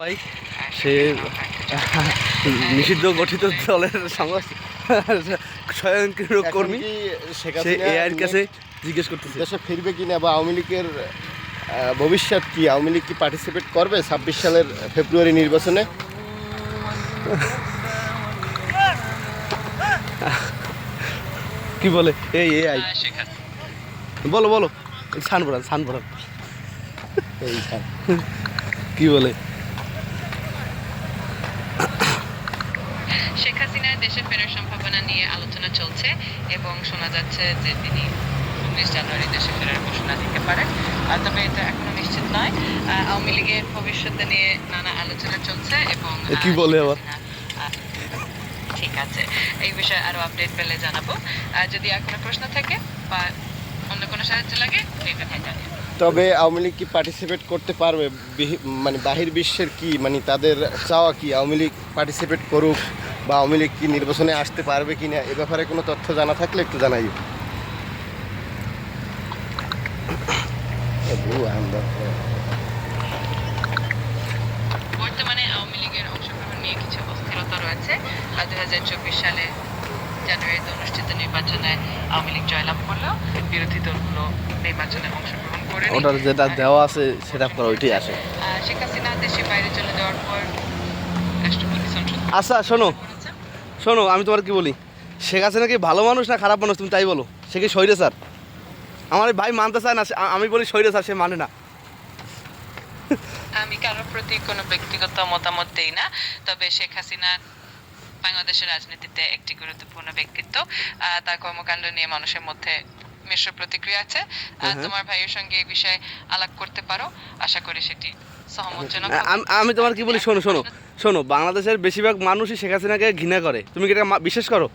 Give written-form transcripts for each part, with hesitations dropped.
ভাই সে নিষিদ্ধ গঠিত দলের স্বয়ংক্রিয় কর্মী সে এআইয়ের কাছে জিজ্ঞেস করতেছে দেশে ফিরবে কিনা বা আওয়ামী লীগের ভবিষ্যৎ কি, আওয়ামী লীগ কি পার্টিসিপেট করবে 26 সালের ফেব্রুয়ারি নির্বাচনে? কি বলে এই এআই? বলো বলো, ছান পড়ান কি বলে? শেখ হাসিনার দেশে ফেরার সম্ভাবনা নিয়ে আলোচনা চলছে এবং শোনা যাচ্ছে যে তিনি 19 জানুয়ারি দেশে ফেরার ঘোষণা দিতে পারেন। তবে এটা এখনো নিশ্চিত নয়। আওয়ামী লীগের ভবিষ্যৎ নিয়ে নানা আলোচনা চলছে এবং কি বলে আবার? ঠিক আছে, এই বিষয়ে আরো আপডেট পেলে জানাবো। যদি আর কোনো প্রশ্ন থাকে বা অন্য কোনো সাহায্য লাগে জানিয়ে। তবে আওয়ামী লীগ কি পার্টিসিপেট করতে পারবে? মানে বাহির বিশ্বের কি, মানে তাদের চাওয়া কি আওয়ামী লীগ পার্টিসিপেট করুক বা আওয়ামী লীগ কি নির্বাচনে আসতে পারবে কিনা, এ ব্যাপারে কোনো তথ্য জানা থাকলে একটু জানাই। বর্তমানে আওয়ামী লীগের অংশগ্রহণ নিয়ে কিছু অস্থিরতা রয়েছে। 2024 সালে জানুয়ারিতে অনুষ্ঠিত নির্বাচনে আওয়ামী লীগ জয়লাভ করলেও বিরোধী দলগুলো নির্বাচনে অংশগ্রহণ করে ওটার যেটা দেওয়া আছে সেটা করে ওইটাই আসে। শেখ হাসিনা দেশের বাইরে চলে যাওয়ার পর রাষ্ট্রপতি সংসদ। আচ্ছা শোনো আমি তোমার কি বলি, শেখ হাসিনা কি ভালো মানুষ না খারাপ মানুষ তুমি তাই বলো? সে কি সৈরে স্যার? আমার ভাই মানতে চায় না, আমি বলি সৈরে স্যার, সে মানে না। আমি কারোর প্রতি কোনো ব্যক্তিগত মতামত দেই না, তবে শেখ হাসিনা বাংলাদেশের রাজনীতিতে একটি গুরুত্বপূর্ণ ব্যক্তিত্ব। তার কর্মকাণ্ড নিয়ে মানুষের মধ্যে মিশ্র প্রতিক্রিয়া আছে। তোমার ভাইয়ের সঙ্গে এই বিষয়ে আলাপ করতে পারো, আশা করি সেটি সহমতজনক। আমি তোমার কি বলি, শোনো বাংলাদেশের বেশিরভাগ মানুষই শেখ হাসিনাকে ঘৃণা করে, তুমি কি এটা বিশ্বাস করো?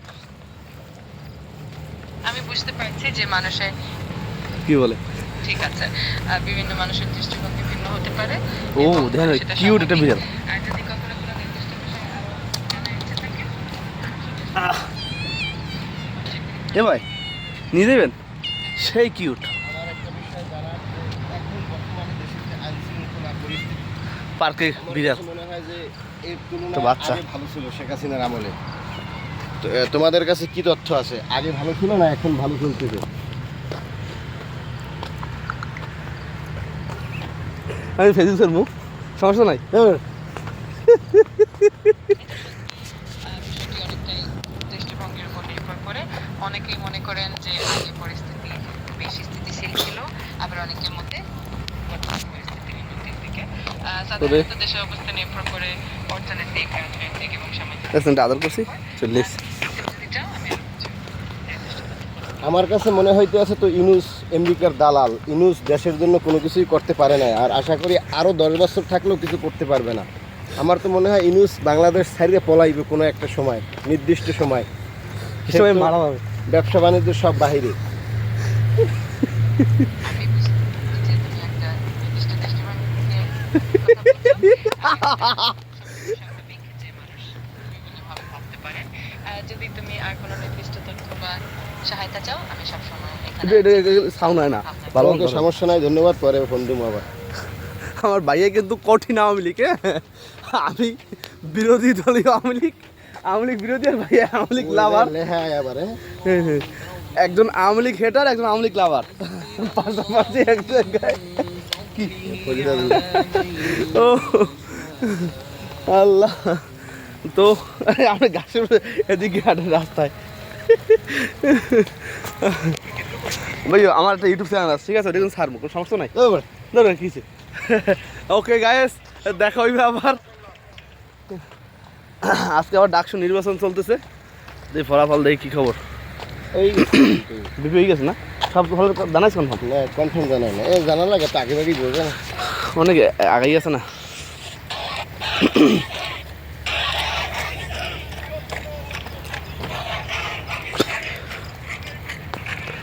আমি বুঝতে পারছি যে মানুষের কি বলে, ঠিক আছে, বিভিন্ন মানুষের দৃষ্টিভঙ্গি ভিন্ন হতে পারে। ও দেখেন কিউট একটা বিড়াল। আর যদি কখনো কোনো নির্দিষ্ট বিষয়ে আরো জানার ইচ্ছে থাকে, এ ভাই নিয়ে দেবেন, সেই কিউট। আমার একটা বিষয় জানার, এখন বর্তমানে দেশের যে আইন শৃঙ্খলা পরিস্থিতি, পার্কে বিড়াল মনে হয় যে এর তো তুলনায় বাচ্চা আগে ভালো ছিল শেখ হাসিনার আমলে। তো তোমাদের কাছে কি তথ্য আছে, আগে ভালো ছিল না এখন ভালো চলতেছে? আমি ফেসবুকের মুখ, সমস্যা নাই। বিষয়টি অনেকটাই দৃষ্টিভঙ্গির উপর নির্ভর করে। অনেকেই মনে করেন যে আগে পরিস্থিতি বেশি স্থিতিশীল ছিল, আবার অনেকের মতে বর্তমান পরিস্থিতি উন্নতির দিকে। সাধারণত দেশের অবস্থা নির্ভর করে অর্থনৈতিক, রাজনৈতিক এবং সামাজিক আদর করছি চলে এসছি। যদি চাও আমি আমার কাছে মনে হইতে আছে তো ইউনুস আমেরিকার দালাল। ইউনুস দেশের জন্য কোনো কিছুই করতে পারে না, আর আশা করি আরও 10 বছর থাকলেও কিছু করতে পারবে না। আমার তো মনে হয় ইউনুস বাংলাদেশ ছাড়িয়ে পলাইবে কোনো একটা সময়, নির্দিষ্ট সময়। মারা যাবে, ব্যবসা বাণিজ্য সব বাহিরে। আমি বুঝতে যে তুমি একটা নির্দিষ্ট দৃষ্টিভঙ্গি নিয়ে স্বাভাবিক যে মানুষ বিভিন্নভাবে ভাবতে পারে। যদি তুমি আর কোনো নির্দিষ্ট তথ্য বা সহায়তা চাও, আমি সবসময় সাউন্ড হয় না, ভালো সমস্যা নাই, ধন্যবাদ। পরে ফোন দেবো আবার। আমার ভাইয়া কিন্তু কঠিন আওয়ামী লীগ, আমি বিরোধী দলীয় আওয়ামী লীগ বিরোধী, আর ভাইয়া আওয়ামী লীগ লাভার। হ্যাঁ এবারে একজন আওয়ামী লীগ হেটার, একজন আওয়ামী লীগ লাভার, পাশাপাশি এক জায়গায়। কি ও আল্লাহ, তো আপনি গাছের এদিকে হাঁটেন রাস্তায়। ভাই আমার একটা ইউটিউব চ্যানেল আছে, ঠিক আছে, দেখুন ছাড়বো, কোনো সমস্যা নাই। ধরুন কিছু ওকে গায়েস, দেখা হইবে আবার। আজকে আবার ডাকসু নির্বাচন চলতেছে, দেখি ফলাফল, দেখি কী খবর। এই বিপি হয়ে গেছে না? সব ফল জানাইছ কনফার্ম? না কনফার্ম জানাই না, এই জানা লাগে তো আগে ভাগেই বলবে না, অনেকে আগাই আছে না।